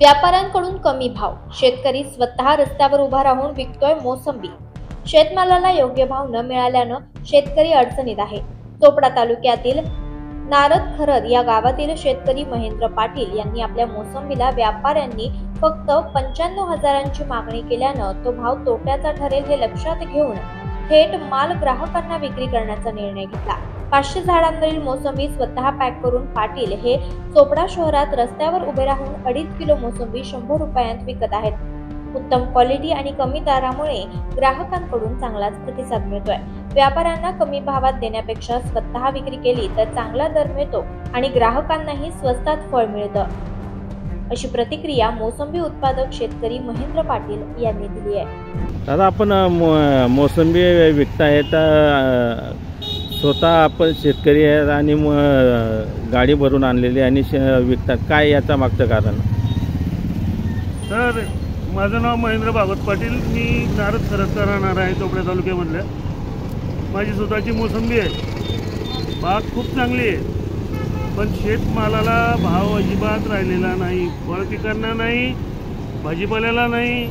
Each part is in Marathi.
व्यापाऱ्यांकडून कमी भाव, शेतकरी स्वतः रस्त्यावर उभा राहून विकतोय मोसंबी। शेतमालाला योग्य भाव न मिळाल्यानं शेतकरी अडचणीत आहे। चोपडा तालुक्यातील नारदखरद या गावातील शेतकरी महेंद्र पाटील यांनी आपल्या मोसंबीला व्यापाऱ्यांनी फक्त 95,000ची मागणी केल्यानं तो भाव तोट्याचा ठरेल हे लक्षात घेऊन थेट माल ग्राहकांना विक्री करण्याचा निर्णय घेतला। 500 झाडांवरील मोसंबी स्वतः पॅक करून पाटील हे चोपडा शहरात रस्त्यावर उभे राहून 2.5 किलो मोसंबी 100 रुपयांत विकत आहेत। उत्तम क्वालिटी आणि कमी दरामुळे ग्राहकांकडून चांगलाच प्रतिसाद मिळतोय। व्यापाऱ्यांना कमी भावात देण्यापेक्षा स्वतः विक्री केली तर चांगला दर मिळतो आणि ग्राहकांनाही स्वस्तात फळ मिळतं, अशी प्रतिक्रिया मोसंबी उत्पादक शेतकरी महेंद्र पाटील यांनी दिली आहे। दादा, आपण मोसंबी विकतायत, स्वतः आपण शेतकरी आहेत आणि गाडी भरून आणलेली आणि विकतात, काय याचा मागचं कारण? सर, माझं नाव महेंद्र भागवत पाटील, मी नारदखरदचा राहणार आहे, चोपडा तालुक्यामधल्या। माझी स्वतःची मोसंबी आहे, बाग खूप चांगली आहे, पण शेतमालाला भाव अजिबात राहिलेला नाही। फळ पिकांना नाही, भाजीपाल्याला नाही,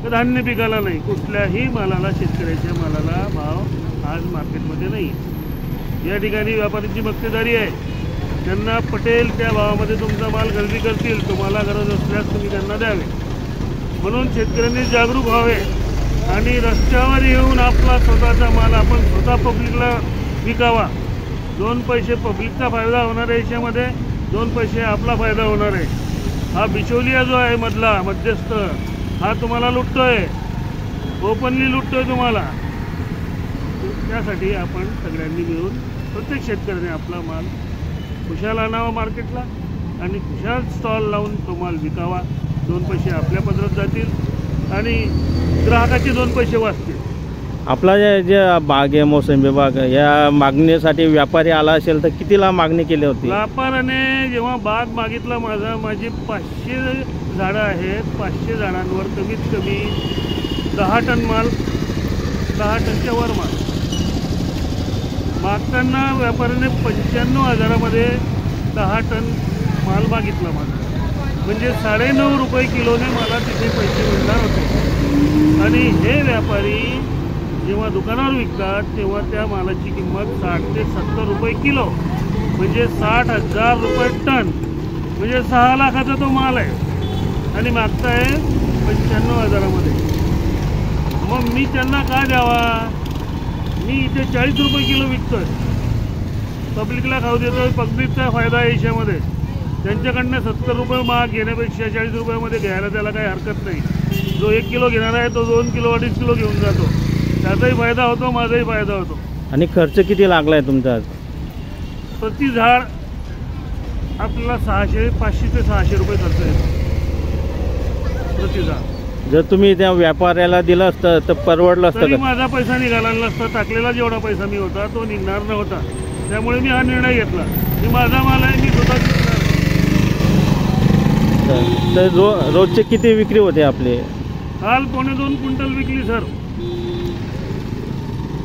तर धान्य पिकाला नाही, कुठल्याही मालाला, शेतकऱ्याच्या मालाला भाव आज मार्केटमध्ये नाही। या ठिकाणी व्यापाऱ्यांची मक्तेदारी आहे, त्यांना पटेल त्या भावामध्ये तुमचा माल खरेदी करतील, तुम्हाला गरज असल्यास तुम्ही त्यांना द्यावे। म्हणून शेतकऱ्यांनी जागरूक व्हावे आणि रस्त्यावर येऊन आपला स्वतःचा माल आपण स्वतः पब्लिकला विकावा। 2 पैसे पब्लिकचा फायदा होणार आहे, याच्यामध्ये 2 पैसे आपला फायदा होणार आहे। हा बिचौलिया जो आहे मधला मध्यस्थ, हा तुम्हाला लुटतोय, ओपनली लुटतोय तुम्हाला। त्यासाठी आपण सगळ्यांनी मिळून प्रत्येक शेतकऱ्याने आपला माल खुशाल आणावा मार्केटला आणि खुशाल स्टॉल लावून तो माल विकावा। 2 पैसे आपल्या पदरात जातील आणि ग्राहकाचे 2 पैसे वाचतील। आपला जे बाग आहे, मोसंबी बाग, या मागणीसाठी व्यापारी आला असेल तर कितीला मागणी केली होती? व्यापाऱ्याने जेव्हा बाग मागितला, माझी 500 झाडं आहेत, 500 झाडांवर कमीत कमी 10 टन माल, 10 टनच्या वर माल मागताना व्यापाऱ्याने 95,000मध्ये 10 टन माल मागितला माझा, म्हणजे 9.5 रुपये किलोने मला तिथे पैसे मिळणार होते। आणि हे व्यापारी जेव्हा दुकानावर विकतात तेव्हा त्या मालाची किंमत 60 ते 70 रुपये किलो, म्हणजे 60,000 रुपये टन, म्हणजे 6 लाखाचा तो माल आहे आणि मागताय 95,000मध्ये। मग मी त्यांना का द्यावा? मी इथे 40 रुपये किलो विकतोय, पब्लिकला खाऊ देतोय, पब्लिकचा फायदा आहे याच्यामध्ये। त्यांच्याकडनं 70 रुपये माग घेण्यापेक्षा 40 रुपयामध्ये घ्यायला त्याला काही हरकत नाही। जो 1 किलो घेणार आहे तो 2 किलो 2.5 किलो घेऊन जातो, त्याचाही फायदा होतो, माझाही फायदा होतो। आणि खर्च किती लागलाय तुमचा? प्रति झाड आपल्याला 500 ते 600 रुपये खर्च येतो प्रति झाड। जर तुम्ही त्या व्यापाऱ्याला दिलं असतं तर परवडलं असतं तरी का? माझा पैसा निघाला नसता, टाकलेला जेवढा पैसा मी होता तो निघणार नव्हता, त्यामुळे मी हा निर्णय घेतला की माझा माल आहे, मी स्वतः विकणार। तर रोजचे किती विक्री होते आपले? काल 2.25 क्विंटल विकली सर।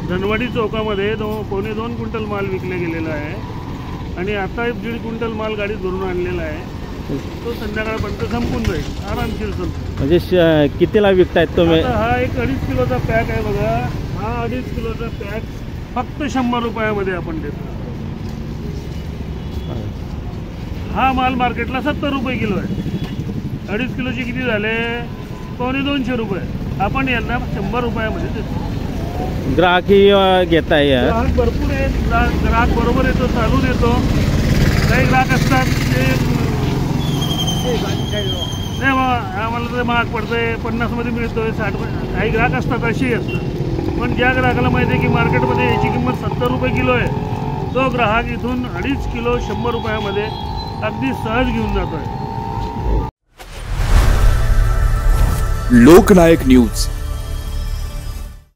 धनवाडी चौकामध्ये 2.25 क्विंटल माल विकले गेलेला आहे आणि आता 1.5 क्विंटल माल गाडीत भरून आणलेला आहे, तो संध्याकाळपर्यंत संपून जाईल, आरामशीर संपून। म्हणजे कितीला विकतायत तुम्ही? हा एक 2.5 किलोचा पॅक आहे बघा, हा 2.5 किलोचा पॅक फक्त 100 रुपयामध्ये आपण देतो। हा माल मार्केटला 70 रुपये किलो आहे, 2.5 किलोचे किती झाले? 250 रुपये, आपण यांना 100 रुपयामध्ये देतो। ग्राहकही घेत आहे, ग्राहक भरपूर आहेत, ग्राहक बरोबर येतो, चालून येतो। काही ग्राहक असतात ते नाही बाबा आम्हाला तर महाग पडतंय, 50मध्ये मिळतोय, 60, काही ग्राहक असतात असेही असतात। पण ज्या ग्राहकाला माहिती आहे की मार्केटमध्ये याची किंमत 70 रुपये किलो आहे, तो ग्राहक इथून 2.5 किलो 100 रुपयामध्ये अगदी सहज घेऊन जातोय। लोकनायक न्यूज